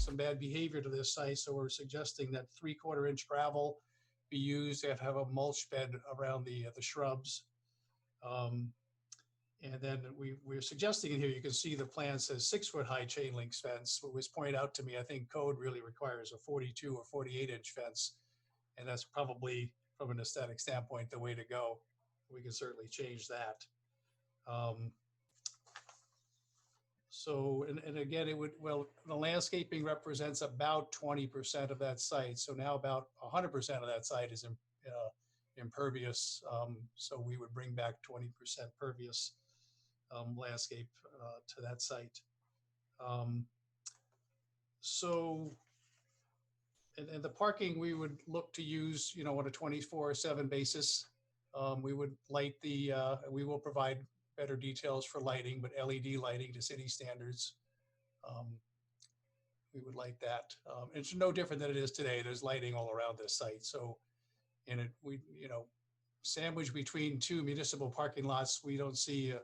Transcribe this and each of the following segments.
Some bad behavior to this site, so we're suggesting that 3/4 inch gravel be used and have a mulch bed around the shrubs. And then we're suggesting in here, you can see the plan says 6-foot high chain link fence. What was pointed out to me, I think code really requires a 42 or 48 inch fence. And that's probably, from an aesthetic standpoint, the way to go. We can certainly change that. So, and again, it would, well, the landscaping represents about 20% of that site. So now about 100% of that site is impervious. So we would bring back 20% pervious landscape to that site. So, and the parking we would look to use, you know, on a 24/7 basis. We would light we will provide better details for lighting, but LED lighting to city standards. We would light that. It's no different than it is today. There's lighting all around this site. So, and you know, sandwiched between two municipal parking lots, we don't see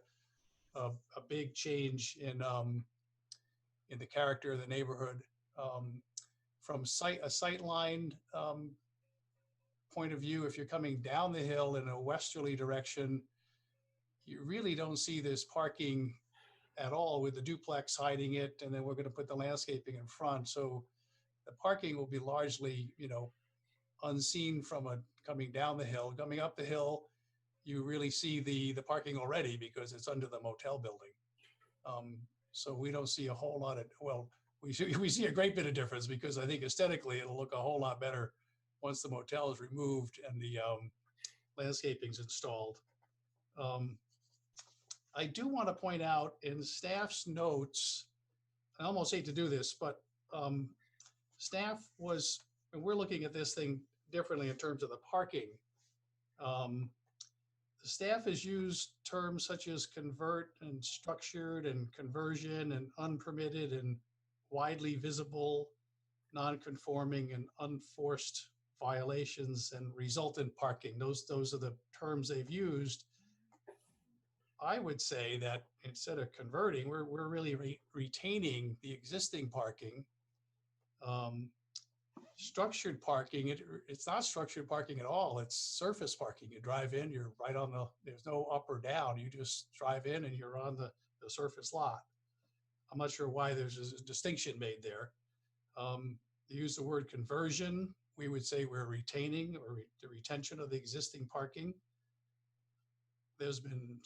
a big change in in the character of the neighborhood. From a sight line point of view, if you're coming down the hill in a westerly direction, you really don't see this parking at all with the duplex hiding it, and then we're going to put the landscaping in front. So the parking will be largely, unseen from coming down the hill. Coming up the hill, you really see the parking already because it's under the motel building. So we don't see a whole lot of, well, we see a great bit of difference because I think aesthetically it'll look a whole lot better once the motel is removed and the landscaping's installed. I do want to point out in staff's notes, I almost hate to do this, but staff was, and we're looking at this thing differently in terms of the parking. The staff has used terms such as convert and structured and conversion and unpermitted and widely visible, non-conforming and unforced violations and resultant parking. Those are the terms they've used. I would say that instead of converting, we're really retaining the existing parking. Structured parking, it's not structured parking at all. It's surface parking. You drive in, you're right on there's no up or down. You just drive in and you're on the surface lot. I'm not sure why there's a distinction made there. They use the word conversion. We would say we're retaining or the retention of the existing parking. There's been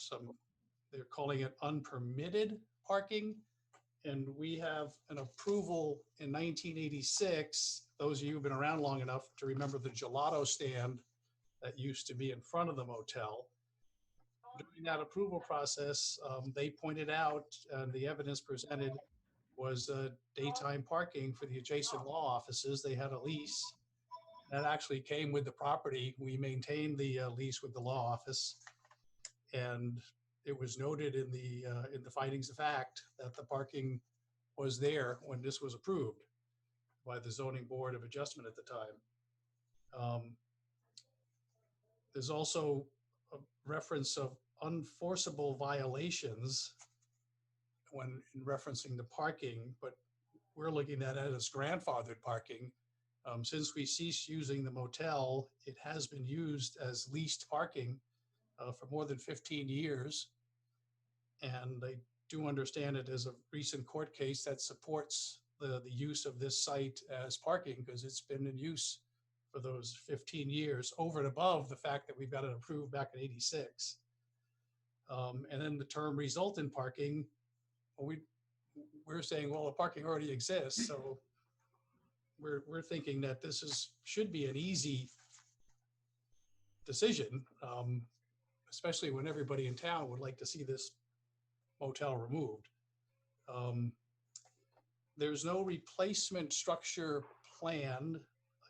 they're calling it unpermitted parking. And we have an approval in 1986. Those of you who've been around long enough to remember the gelato stand that used to be in front of the motel. During that approval process, they pointed out, and the evidence presented was daytime parking for the adjacent law offices. They had a lease that actually came with the property. We maintained the lease with the law office, and it was noted in the findings of fact that the parking was there when this was approved by the zoning board of adjustment at the time. There's also a reference of unenforceable violations when in referencing the parking, but we're looking at it as grandfathered parking. Since we ceased using the motel, it has been used as leased parking for more than 15 years. And I do understand it as a recent court case that supports the use of this site as parking because it's been in use for those 15 years over and above the fact that we got it approved back in '86. And then the term resultant parking, we're saying, well, the parking already exists. So we're thinking that this should be an easy decision, especially when everybody in town would like to see this motel removed. There's no replacement structure planned.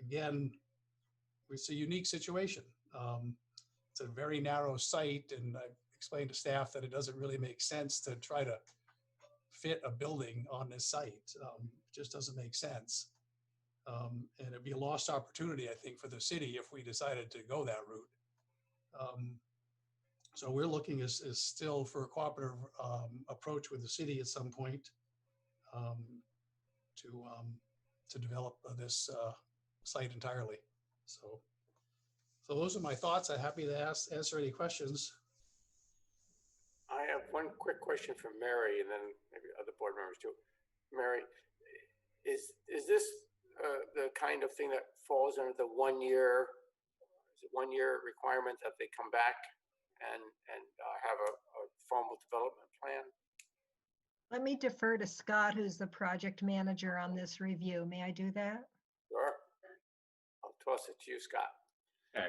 Again, it's a unique situation. It's a very narrow site, and I explained to staff that it doesn't really make sense to try to fit a building on this site. It just doesn't make sense. And it'd be a lost opportunity, I think, for the city if we decided to go that route. So we're looking as still for a cooperative approach with the city at some point to develop this site entirely. So those are my thoughts. I'm happy to answer any questions. I have one quick question from Mary, and then maybe other board members too. Mary, is this the kind of thing that falls under the 1 year? Is it 1 year requirement that they come back and have a formal development plan? Let me defer to Scott, who's the project manager on this review. May I do that? Sure. I'll toss it to you, Scott. Okay.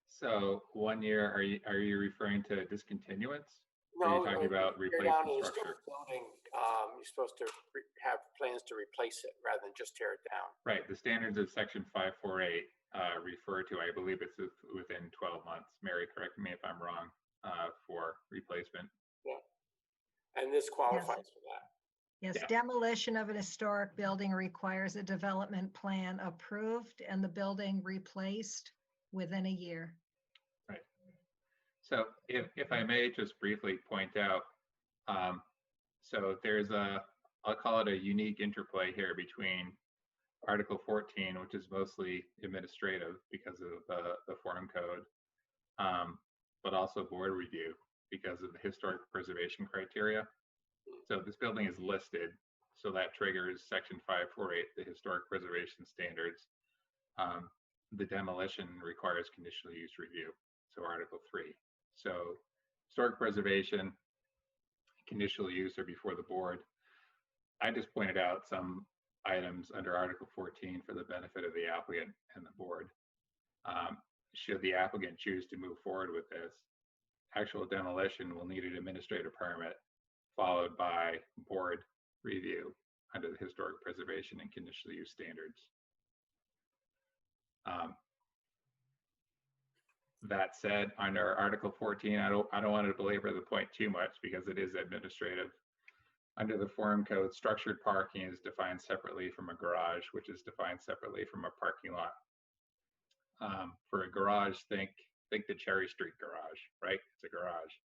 So 1 year, are you referring to discontinuance? No, or are you talking about replacement structure? Building, you're supposed to have plans to replace it rather than just tear it down. Right. The standards of section 548 refer to, I believe it's within 12 months. Mary, correct me if I'm wrong, for replacement. Yeah. And this qualifies for that. Yes, Yeah. Demolition of an historic building requires a development plan approved and the building replaced within a year. Right. So if I may just briefly point out, so there's a I'll call it a unique interplay here between Article 14, which is mostly administrative because of the form code, but also board review because of the historic preservation criteria. So this building is listed, so that triggers section 548, the historic preservation standards. The demolition requires conditional use review, so Article 3. So historic preservation, conditional use are before the board. I just pointed out some items under Article 14 for the benefit of the applicant and the board. Should the applicant choose to move forward with this, actual demolition will need an administrative permit followed by board review under the historic preservation and conditional use standards. That said, under Article 14, I don't want to belabor the point too much because it is administrative. Under the form code, structured parking is defined separately from a garage, which is defined separately from a parking lot. For a garage, think the Cherry Street garage, right? It's a garage.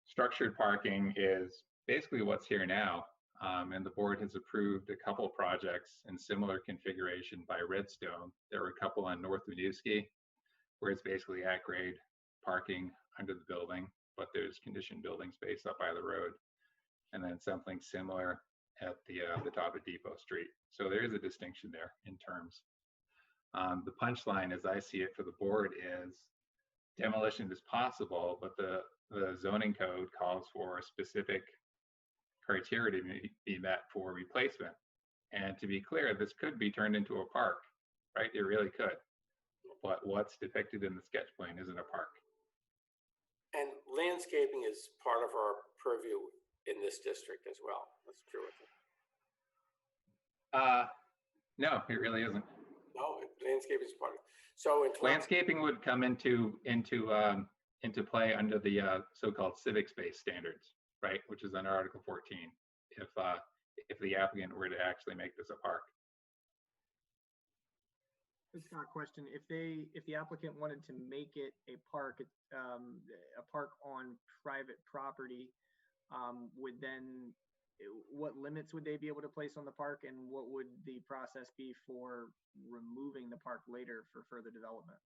Structured parking is basically what's here now, and the board has approved a couple projects in similar configuration by Redstone. There were a couple on North Winooski, where it's basically at grade parking under the building, but there's conditioned building space up by the road, and then something similar at the top of Depot Street. So there is a distinction there in terms. The punchline, as I see it for the board, is demolition is possible, but the zoning code calls for specific criteria to be met for replacement. And to be clear, this could be turned into a park, right? It really could. But what's depicted in the sketch plan isn't a park. And landscaping is part of our purview in this district as well. That's true. No, it really isn't. No, landscaping is part of it. So in landscaping would come into play under the so-called civic space standards, right? Which is under Article 14. If the applicant were to actually make this a park. Scott, question: if the applicant wanted to make it a park on private property, what limits would they be able to place on the park, and what would the process be for removing the park later for further development?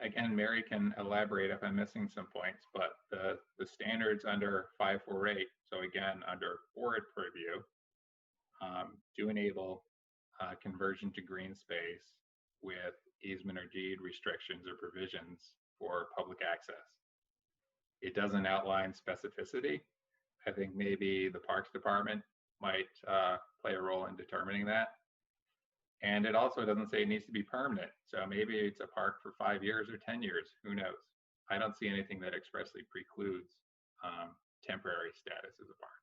Again, Mary can elaborate if I'm missing some points, but the standards under 548, so again, under board purview, do enable conversion to green space with easement or deed restrictions or provisions for public access. It doesn't outline specificity. I think maybe the Parks Department might play a role in determining that. And it also doesn't say it needs to be permanent. So maybe it's a park for 5 years or 10 years, who knows? I don't see anything that expressly precludes temporary status as a park.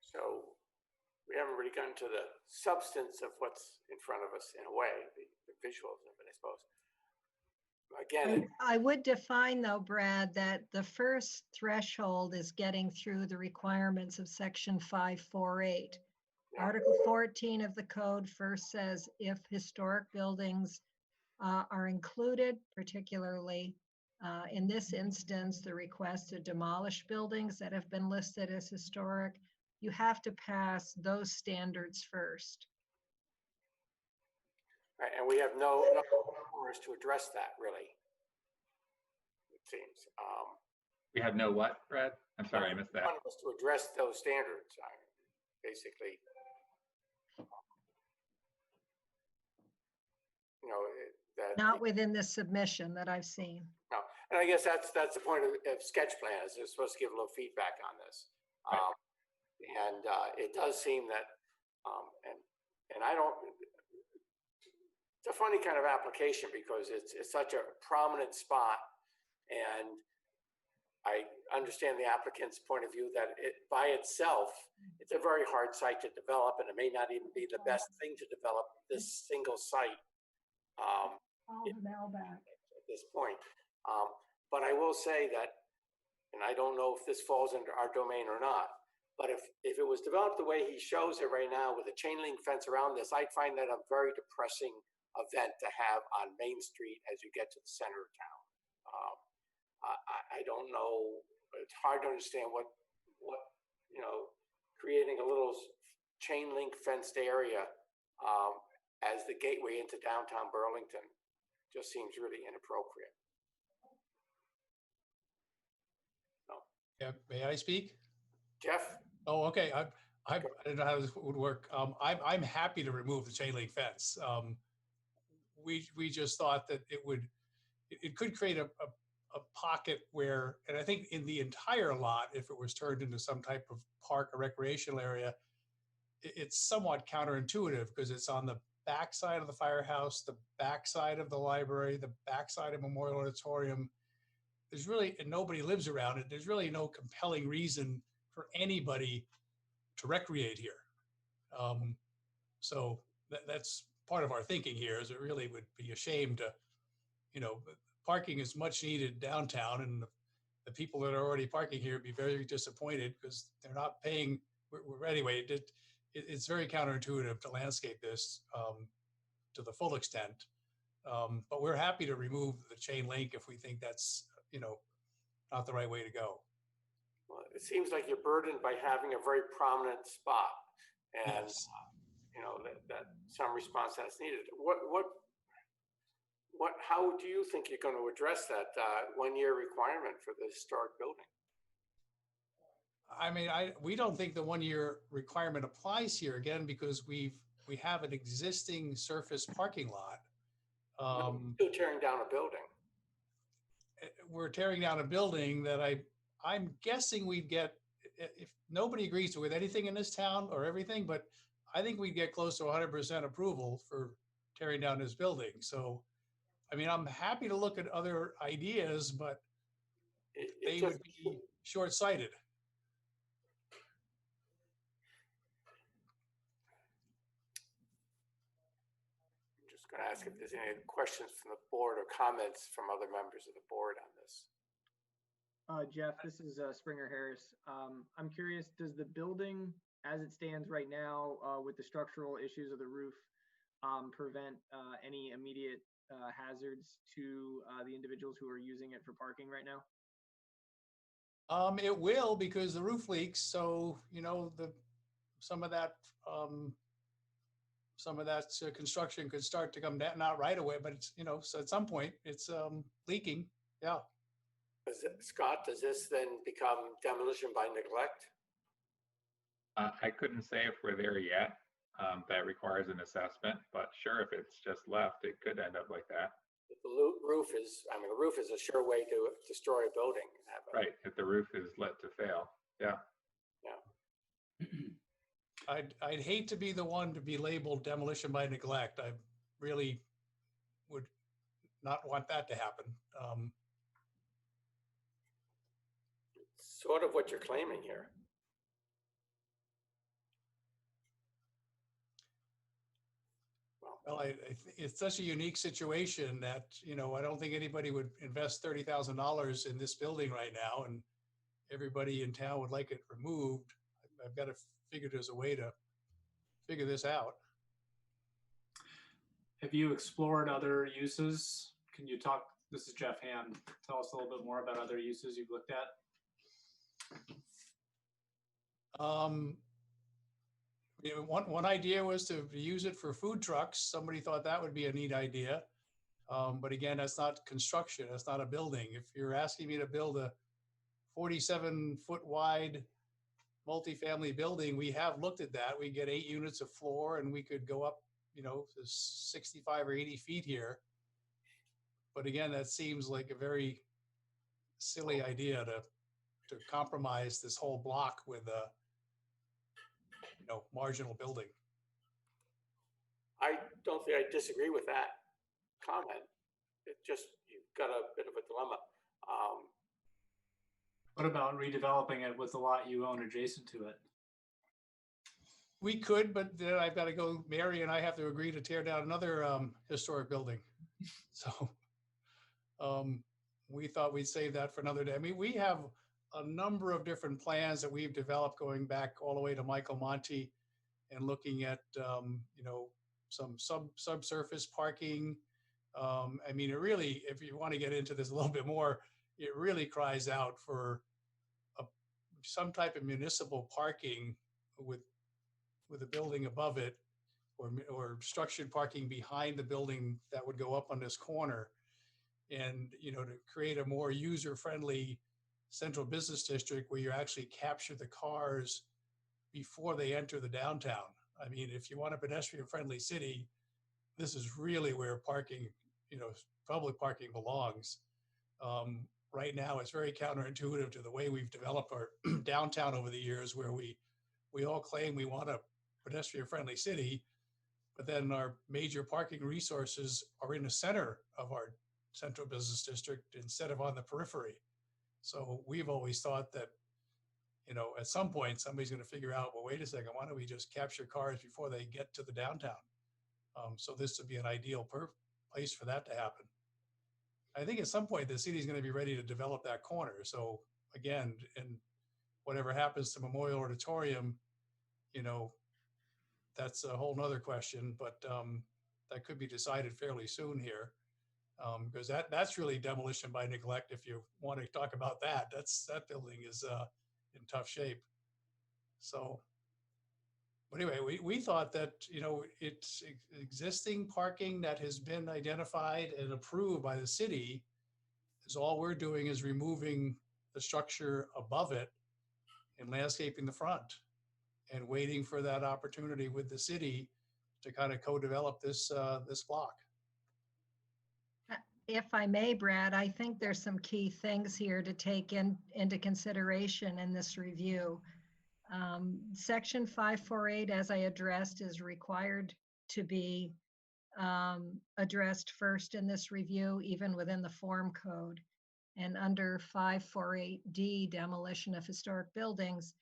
So we haven't really gotten to the substance of what's in front of us in a way, the visuals of it, I suppose. Again, I would define though, Brad, that the first threshold is getting through the requirements of section 548. Yeah. Article 14 of the code first says if historic buildings are included, particularly in this instance, the request to demolish buildings that have been listed as historic, you have to pass those standards first. right, and we have no powers to address that, really, it seems. We have no what, Brad? I'm sorry, I missed that. Us to address those standards, basically. That Not within the submission that I've seen. no, and I guess that's the point of sketch plan, is they're supposed to give a little feedback on this. Right. And it does seem that, and I don't, it's a funny kind of application because it's such a prominent spot, and I understand the applicant's point of view that it by itself, it's a very hard site to develop, and it may not even be the best thing to develop this single site at this point. But I will say that, and I don't know if this falls under our domain or not, but if it was developed the way he shows it right now with a chain link fence around this, I'd find that a very depressing event to have on Main Street as you get to the center of town. I don't know. It's hard to understand what creating a little chain link fenced area as the gateway into downtown Burlington just seems really inappropriate. No. Yeah, may I speak? Jeff? Oh, okay. I didn't know how this would work. I'm happy to remove the chain link fence. We just thought that it could create a pocket where, and I think in the entire lot, if it was turned into some type of park or recreational area, it's somewhat counterintuitive because it's on the backside of the firehouse, the backside of the library, the backside of Memorial Auditorium. There's really, and nobody lives around it. There's really no compelling reason for anybody to recreate here. So that's part of our thinking here is it really would be a shame to, parking is much needed downtown, and the people that are already parking here would be very disappointed because they're not paying. Anyway, it's very counterintuitive to landscape this to the full extent. But we're happy to remove the chain link if we think that's, not the right way to go. Well, it seems like you're burdened by having a very prominent spot, and Yes. that some response that's needed. How do you think you're going to address that 1-year requirement for the historic building? I mean, we don't think the 1-year requirement applies here again because we have an existing surface parking lot. Still tearing down a building. We're tearing down a building that I'm guessing we'd get, if nobody agrees with anything in this town or everything, but I think we'd get close to 100% approval for tearing down this building. So, I mean, I'm happy to look at other ideas, but they would be short-sighted. I'm just going to ask if there's any questions from the board or comments from other members of the board on this. Jeff, this is Springer Harris. I'm curious, does the building as it stands right now with the structural issues of the roof prevent any immediate hazards to the individuals who are using it for parking right now? It will, because the roof leaks. So, some of that construction could start to come down, not right away, but it's, so at some point it's leaking. Yeah. Scott, does this then become demolition by neglect? I couldn't say if we're there yet. That requires an assessment, but sure, if it's just left, it could end up like that. The roof is a sure way to destroy a building. Right, if the roof is let to fail, yeah. Yeah. I'd hate to be the one to be labeled demolition by neglect. I really would not want that to happen. Sort of what you're claiming here. Well, it's such a unique situation that, I don't think anybody would invest $30,000 in this building right now, and everybody in town would like it removed. I've got to figure there's a way to figure this out. Have you explored other uses? Can you talk, this is Jeff Hand, tell us a little bit more about other uses you've looked at? One idea was to use it for food trucks. Somebody thought that would be a neat idea. But again, that's not construction. That's not a building. If you're asking me to build a 47-foot wide multifamily building, we have looked at that. We get 8 units of floor and we could go up, to 65 or 80 feet here. But again, that seems like a very silly idea to compromise this whole block with a marginal building. I don't think I disagree with that comment. It just, you've got a bit of a dilemma. What about redeveloping it with the lot you own adjacent to it? We could, but then I've got to go, Mary and I have to agree to tear down another historic building. So we thought we'd save that for another day. I mean, we have a number of different plans that we've developed going back all the way to Michael Monti and looking at, subsurface parking. I mean, it really, if you want to get into this a little bit more, it really cries out for some type of municipal parking with a building above it, or structured parking behind the building that would go up on this corner. And, you know, to create a more user-friendly central business district where you actually capture the cars before they enter the downtown. I mean, if you want a pedestrian-friendly city, this is really where parking, you know, public parking belongs. Right now, it's very counterintuitive to the way we've developed our downtown over the years, where we all claim we want a pedestrian-friendly city, but then our major parking resources are in the center of our central business district instead of on the periphery. So we've always thought that, you know, at some point, somebody's going to figure out, well, wait a second, why don't we just capture cars before they get to the downtown? So this would be an ideal place for that to happen. I think at some point, the city's going to be ready to develop that corner. So again, and whatever happens to Memorial Auditorium, you know, that's a whole nother question, but that could be decided fairly soon here. Because that's really demolition by neglect. If you want to talk about that, that building is in tough shape. So, but anyway, we thought that, you know, it's existing parking that has been identified and approved by the city, is all we're doing is removing the structure above it and landscaping the front, and waiting for that opportunity with the city to kind of co-develop this block. If I may, Brad, I think there's some key things here to take into consideration in this review. Section 548, as I addressed, is required to be addressed first in this review, even within the form code. And under 548D, demolition of historic buildings,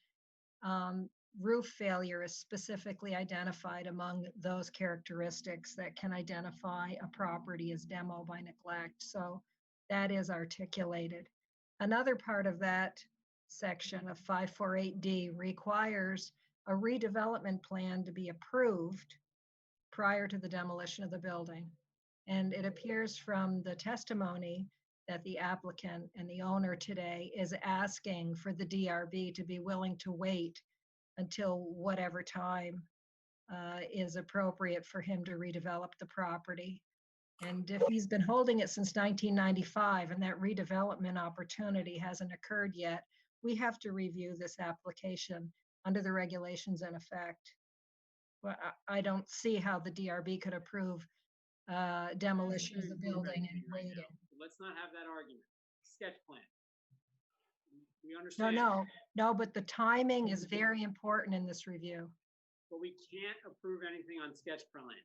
roof failure is specifically identified among those characteristics that can identify a property as demo by neglect. So that is articulated. Another part of that section of 548D requires a redevelopment plan to be approved prior to the demolition of the building. And it appears from the testimony that the applicant and the owner today is asking for the DRB to be willing to wait until whatever time is appropriate for him to redevelop the property. And if he's been holding it since 1995 and that redevelopment opportunity hasn't occurred yet, we have to review this application under the regulations in effect. Well, I don't see how the DRB could approve demolition of the building and waiting. Let's not have that argument. Sketch plan. We understand. No, but the timing is very important in this review. But we can't approve anything on sketch plan.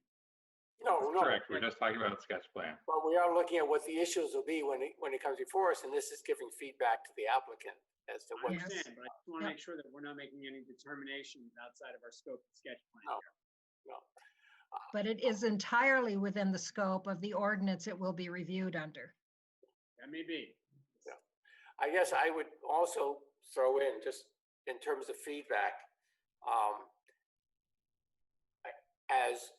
No. Correct. We're just talking about sketch plan. But we are looking at what the issues will be when it comes before us, and this is giving feedback to the applicant as to what. I understand, but I just want to make sure that we're not making any determinations outside of our scope of sketch plan. No. But it is entirely within the scope of the ordinance it will be reviewed under. That may be. Yeah. I guess I would also throw in, just in terms of feedback, as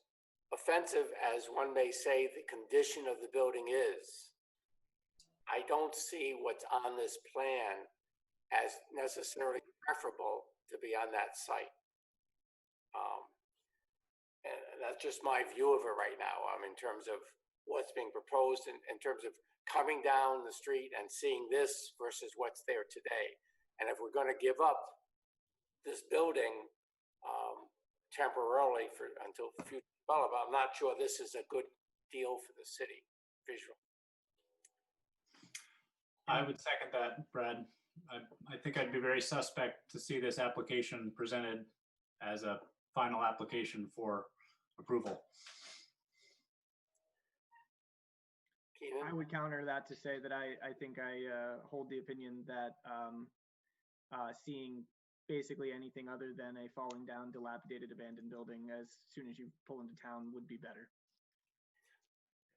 offensive as one may say the condition of the building is, I don't see what's on this plan as necessarily preferable to be on that site. And that's just my view of it right now, in terms of what's being proposed, in terms of coming down the street and seeing this versus what's there today. And if we're going to give up this building temporarily until future development, I'm not sure this is a good deal for the city visual. I would second that, Brad. I think I'd be very suspect to see this application presented as a final application for approval. I would counter that to say that I think I hold the opinion that seeing basically anything other than a falling down, dilapidated, abandoned building as soon as you pull into town would be better.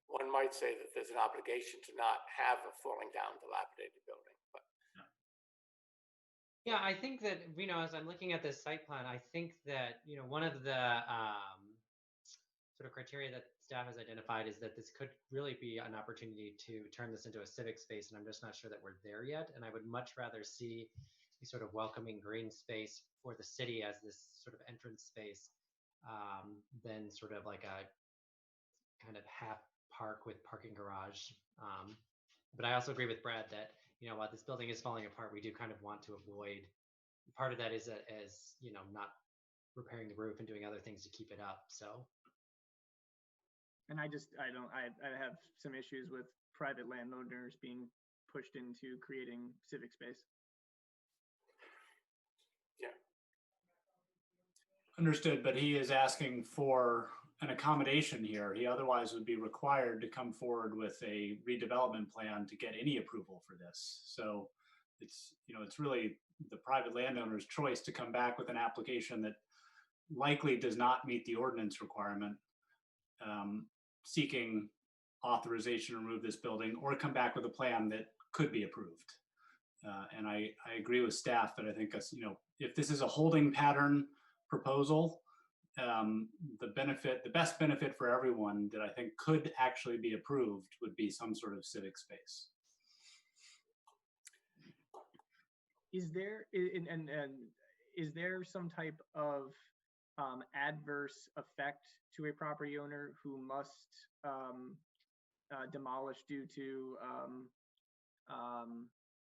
One might say that there's an obligation to not have a falling down, dilapidated building, but. Yeah, I think that, as I'm looking at this site plan, I think that, one of the sort of criteria that staff has identified is that this could really be an opportunity to turn this into a civic space, and I'm just not sure that we're there yet. And I would much rather see a sort of welcoming green space for the city as this sort of entrance space than sort of like a kind of half park with parking garage. But I also agree with Brad that, you know, while this building is falling apart, we do kind of want to avoid, part of that is as, you know, not repairing the roof and doing other things to keep it up. So. And I have some issues with private landowners being pushed into creating civic space. Yeah. Understood, but he is asking for an accommodation here. He otherwise would be required to come forward with a redevelopment plan to get any approval for this. So it's, you know, it's really the private landowner's choice to come back with an application that likely does not meet the ordinance requirement, seeking authorization to remove this building, or come back with a plan that could be approved. And I agree with staff that I think, you know, if this is a holding pattern proposal, the best benefit for everyone that I think could actually be approved would be some sort of civic space. Is there, and is there some type of adverse effect to a property owner who must demolish due to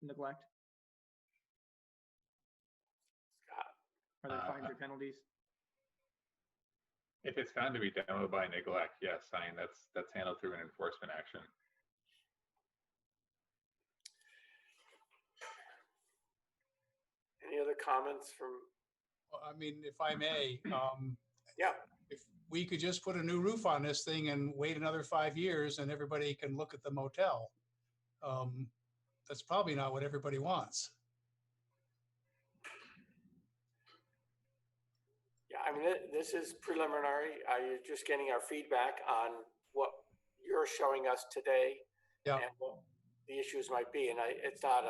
neglect? Are there fines or penalties? If it's found to be demoed by neglect, yes, I mean, that's handled through an enforcement action. Any other comments from? Well, I mean, if I may, Yeah. if we could just put a new roof on this thing and wait another 5 years and everybody can look at the motel. That's probably not what everybody wants. Yeah, I mean, this is preliminary. You're just getting our feedback on what you're showing us today. Yeah. And what the issues might be. And it's not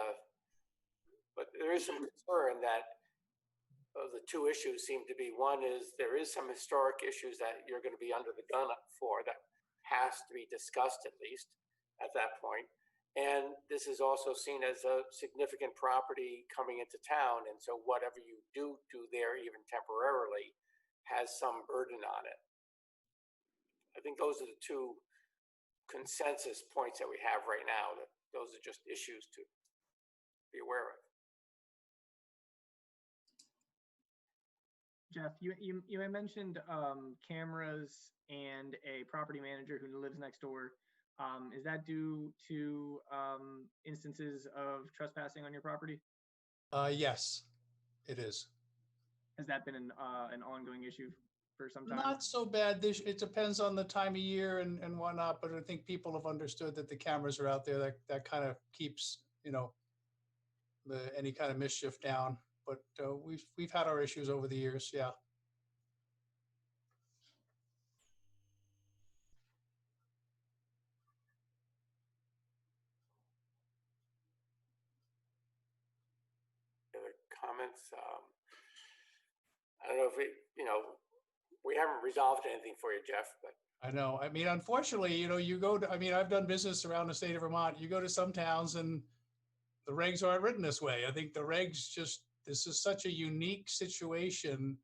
but there is some concern that the two issues seem to be, one is there is some historic issues that you're going to be under the gun for that has to be discussed at least at that point. And this is also seen as a significant property coming into town. And so whatever you do there, even temporarily, has some burden on it. I think those are the two consensus points that we have right now, that those are just issues to be aware of. Jeff, you had mentioned cameras and a property manager who lives next door. Is that due to instances of trespassing on your property? Yes, it is. Has that been an ongoing issue for some time? Not so bad. It depends on the time of year and whatnot, but I think people have understood that the cameras are out there. That kind of keeps, you know, any kind of mischief down. But we've had our issues over the years. Yeah. Other comments? I don't know if we haven't resolved anything for you, Jeff, but. I know. I mean, unfortunately, you know, I've done business around the state of Vermont. You go to some towns and the regs aren't written this way. I think the regs this is such a unique situation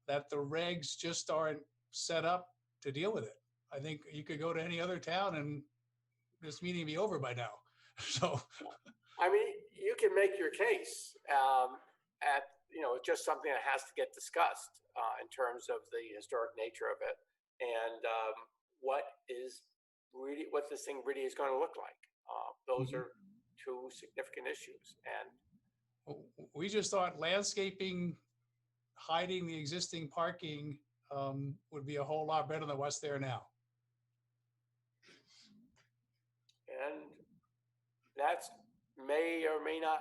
that the regs just aren't set up to deal with it. I think you could go to any other town and this meeting be over by now. So. I mean, you can make your case it's just something that has to get discussed in terms of the historic nature of it and what this thing really is going to look like. Those are two significant issues. And we just thought landscaping, hiding the existing parking would be a whole lot better than what's there now. And that's may or may not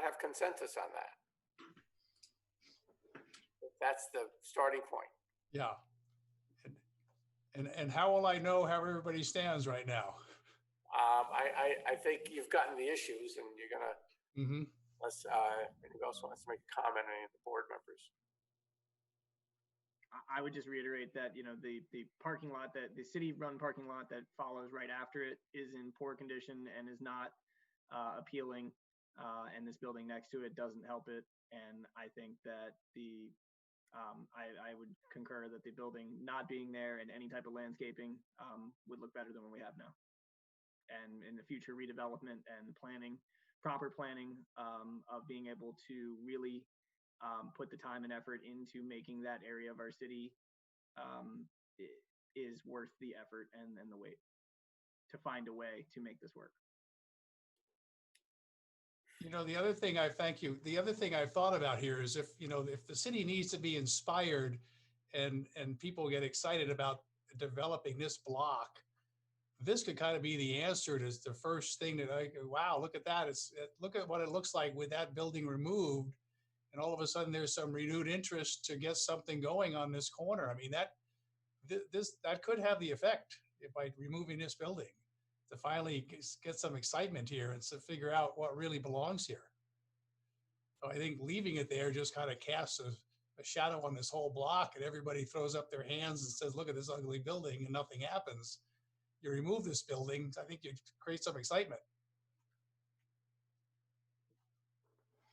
have consensus on that. That's the starting point. Yeah. And how will I know how everybody stands right now? I think you've gotten the issues, and you're gonna. Unless anybody else wants to make a comment, any of the board members. I would just reiterate that, the parking lot, that the city-run parking lot that follows right after it is in poor condition and is not appealing, and this building next to it doesn't help it. And I think that I would concur that the building not being there and any type of landscaping would look better than what we have now. And in the future redevelopment and planning, proper planning of being able to really put the time and effort into making that area of our city is worth the effort and the wait to find a way to make this work. The other thing the other thing I've thought about here is if the city needs to be inspired and people get excited about developing this block, this could kind of be the answer to the first thing that wow, look at that. Look at what it looks like with that building removed. And all of a sudden there's some renewed interest to get something going on this corner. I mean, that could have the effect by removing this building, to finally get some excitement here and to figure out what really belongs here. So I think leaving it there just kind of casts a shadow on this whole block, and everybody throws up their hands and says, look at this ugly building, and nothing happens. You remove this building, I think you create some excitement.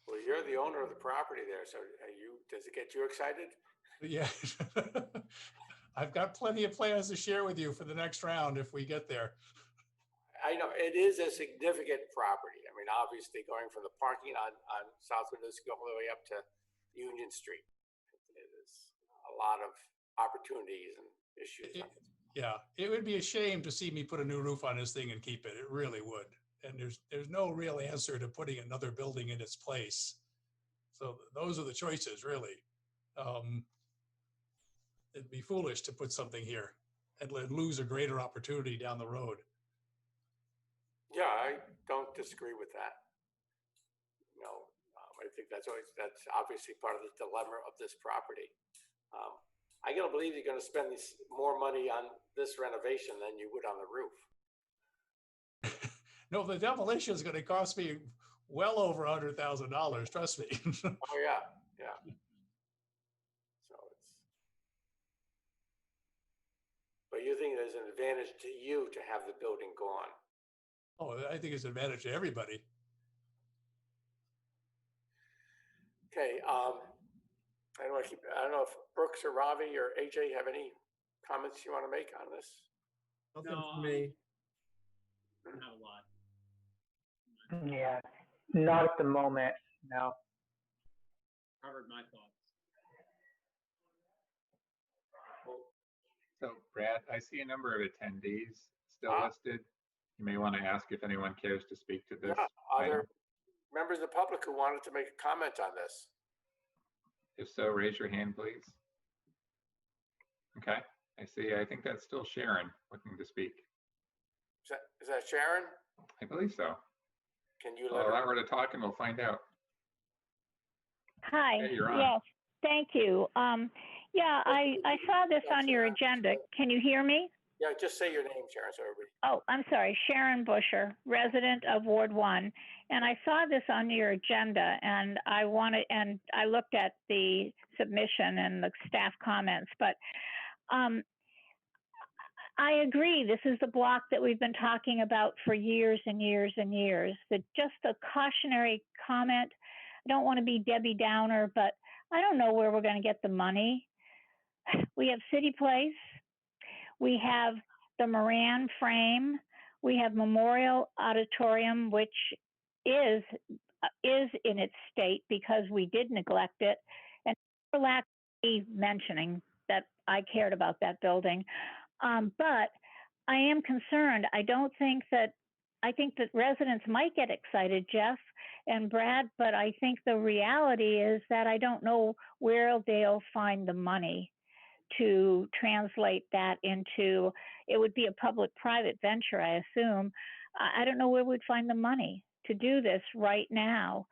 Well, you're the owner of the property there, so does it get you excited? Yeah. I've got plenty of plans to share with you for the next round if we get there. I know it is a significant property. I mean, obviously going from the parking on South Winooski all the way up to Union Street, it is a lot of opportunities and issues. Yeah, it would be a shame to see me put a new roof on this thing and keep it. It really would. And there's no real answer to putting another building in its place. So those are the choices, really. It'd be foolish to put something here and lose a greater opportunity down the road. Yeah, I don't disagree with that. I think that's obviously part of the dilemma of this property. I gotta believe you're gonna spend more money on this renovation than you would on the roof. No, the demolition is gonna cost me well over $100,000, trust me. Oh, yeah. So but you think there's an advantage to you to have the building gone? Oh, I think it's an advantage to everybody. Okay, I don't know if Brooks or Ravi or AJ have any comments you want to make on this? Nothing for me. Not a lot. Yeah, not at the moment, no. Covered my thoughts. So Brad, I see a number of attendees still listed. You may want to ask if anyone cares to speak to this. Yeah, are there members of the public who wanted to make a comment on this? If so, raise your hand, please. Okay, I see. I think that's still Sharon looking to speak. Is that Sharon? I believe so. Can you let her? Allow her to talk and we'll find out. Hi. Hey, you're on. Yes, thank you. Yeah, I saw this on your agenda. Can you hear me? Yeah, just say your name, Sharon, so everybody. Oh, I'm sorry, Sharon Busher, resident of Ward 1. And I saw this on your agenda, and I looked at the submission and the staff comments, but I agree. This is the block that we've been talking about for years and years and years. Just a cautionary comment. I don't want to be Debbie Downer, but I don't know where we're going to get the money. We have City Place. We have the Moran frame. We have Memorial Auditorium, which is in its state because we did neglect it. And for lack of me mentioning that I cared about that building. But I am concerned. I think that residents might get excited, Jeff and Brad, but I think the reality is that I don't know where they'll find the money to translate that into, it would be a public-private venture, I assume. I don't know where we'd find the money to do this right now.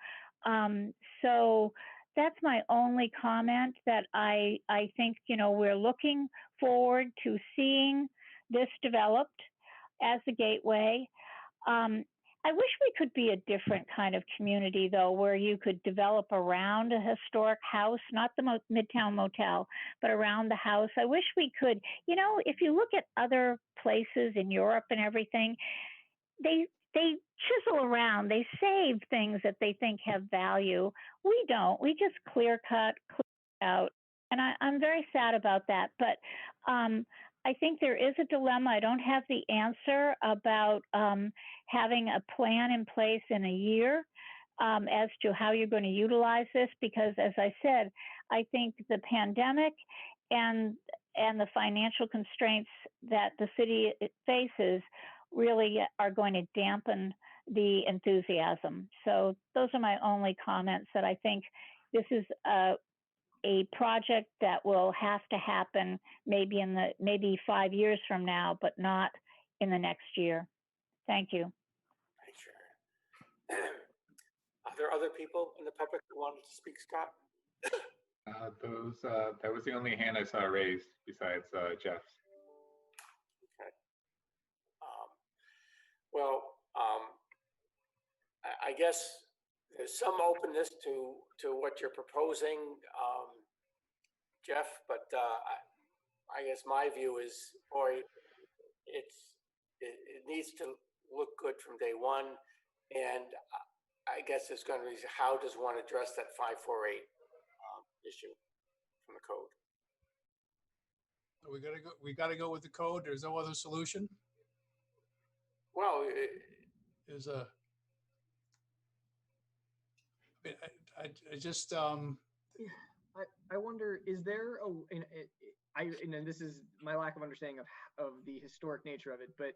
So that's my only comment, that I think, we're looking forward to seeing this developed as a gateway. I I wish we could be a different kind of community, though, where you could develop around a historic house, not the Midtown Motel, but around the house. I wish we could, you know, if you look at other places in Europe and everything, they chisel around, they save things that they think have value. We don't. We just clear cut, clear out. And I'm very sad about that. But I think there is a dilemma. I don't have the answer about having a plan in place in a year as to how you're going to utilize this, because as I said, I think the pandemic and the financial constraints that the city faces really are going to dampen the enthusiasm. So those are my only comments, that I think this is a project that will have to happen maybe 5 years from now, but not in the next year. Thank you. Thanks, Sharon. Are there other people in the public who wanted to speak, Scott? That was the only hand I saw raised besides Jeff's. Okay. Well, I guess there's some openness to what you're proposing, Jeff, but I guess my view is, boy, it needs to look good from day one, and I guess it's going to be, how does one address that 548 issue from the code? We gotta go with the code. There's no other solution. Well, There's a. I just I wonder, is there and this is my lack of understanding of the historic nature of it, but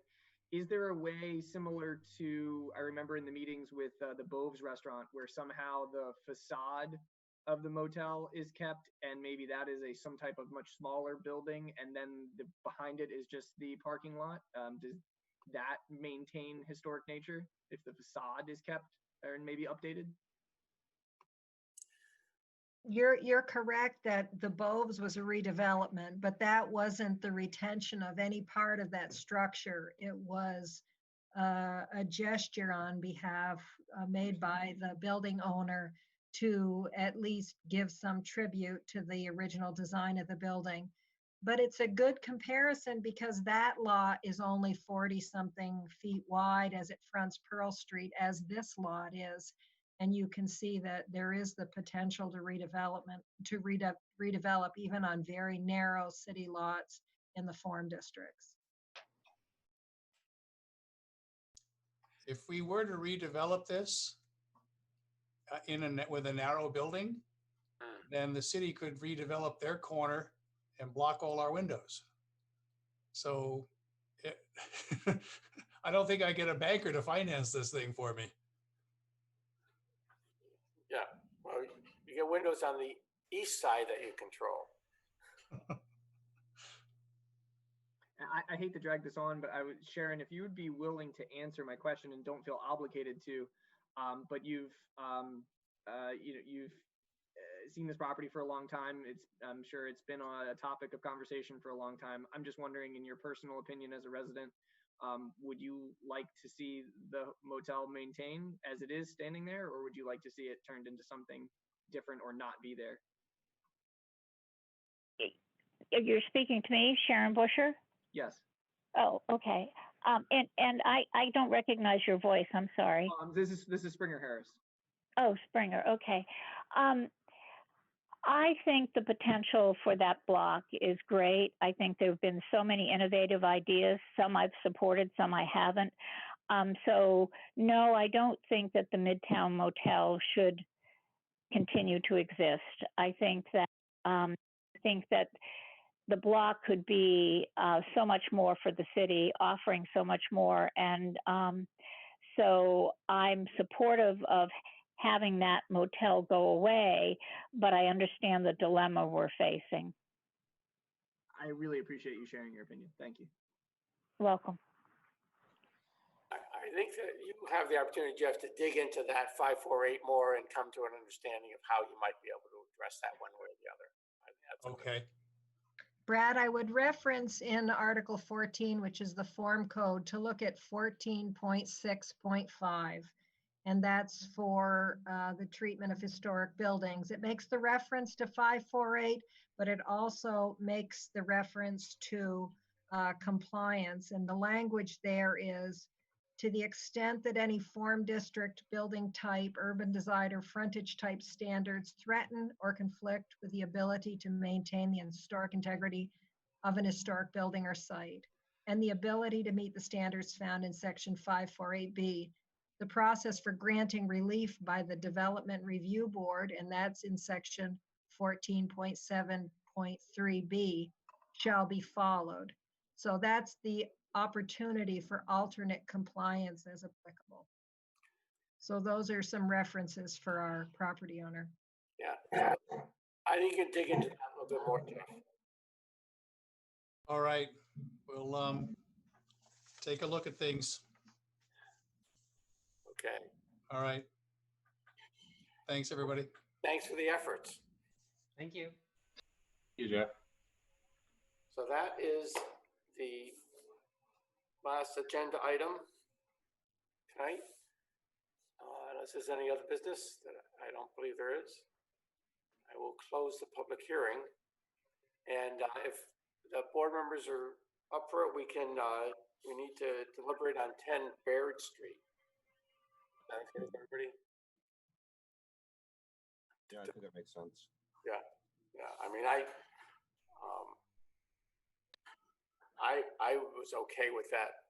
is there a way similar to, I remember in the meetings with the Bove's restaurant, where somehow the facade of the motel is kept, and maybe that is some type of much smaller building, and then behind it is just the parking lot? Does that maintain historic nature if the facade is kept or maybe updated? You're correct that the Boves was a redevelopment, but that wasn't the retention of any part of that structure. It was a gesture on behalf made by the building owner to at least give some tribute to the original design of the building. But it's a good comparison because that lot is only 40-something feet wide as it fronts Pearl Street, as this lot is. And you can see that there is the potential to redevelop even on very narrow city lots in the form districts. If we were to redevelop this with a narrow building, then the city could redevelop their corner and block all our windows. So I don't think I get a banker to finance this thing for me. Yeah, well, you get windows on the east side that you control. I hate to drag this on, but Sharon, if you would be willing to answer my question, and don't feel obligated to, but you've seen this property for a long time. I'm sure it's been a topic of conversation for a long time. I'm just wondering, in your personal opinion as a resident, would you like to see the motel maintained as it is standing there, or would you like to see it turned into something different or not be there? You're speaking to me, Sharon Busher? Yes. Oh, okay. And I don't recognize your voice. I'm sorry. This is Springer Harris. Oh, Springer. Okay. I think the potential for that block is great. I think there have been so many innovative ideas. Some I've supported, some I haven't. So no, I don't think that the Midtown Motel should continue to exist. I think that the block could be so much more for the city, offering so much more. And so I'm supportive of having that motel go away, but I understand the dilemma we're facing. I really appreciate you sharing your opinion. Thank you. Welcome. I think that you have the opportunity, Jeff, to dig into that 548 more and come to an understanding of how you might be able to address that one way or the other. I think that's okay. Brad, I would reference in Article 14, which is the form code, to look at 14.6.5. And that's for the treatment of historic buildings. It makes the reference to 548, but it also makes the reference to compliance. And the language there is, to the extent that any form district, building type, urban design, or frontage type standards threaten or conflict with the ability to maintain the historic integrity of an historic building or site, and the ability to meet the standards found in section 548B, the process for granting relief by the Development Review Board, and that's in section 14.7.3B, shall be followed. So that's the opportunity for alternate compliance as applicable. So those are some references for our property owner. Yeah, I think you can dig into that a little bit more, Jeff. All right, we'll take a look at things. Okay, All right. Thanks, everybody. thanks for the efforts. Thank you. You, Jeff. So that is the last agenda item tonight. Unless there's any other business, that I don't believe there is, I will close the public hearing. And if the board members are up for it, we need to deliberate on 10 Baird Street. Okay, everybody? Yeah, I think that makes sense. Yeah. I mean, I was okay with that,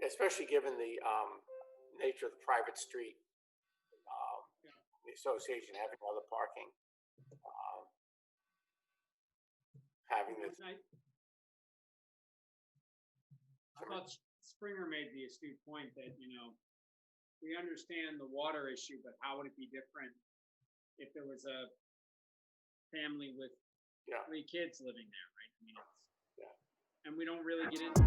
especially given the nature of the private street, the association having all the parking, having this. I thought Springer made the astute point that, we understand the water issue, but how would it be different if there was a family with 3 kids living there, right? I mean, and we don't really get into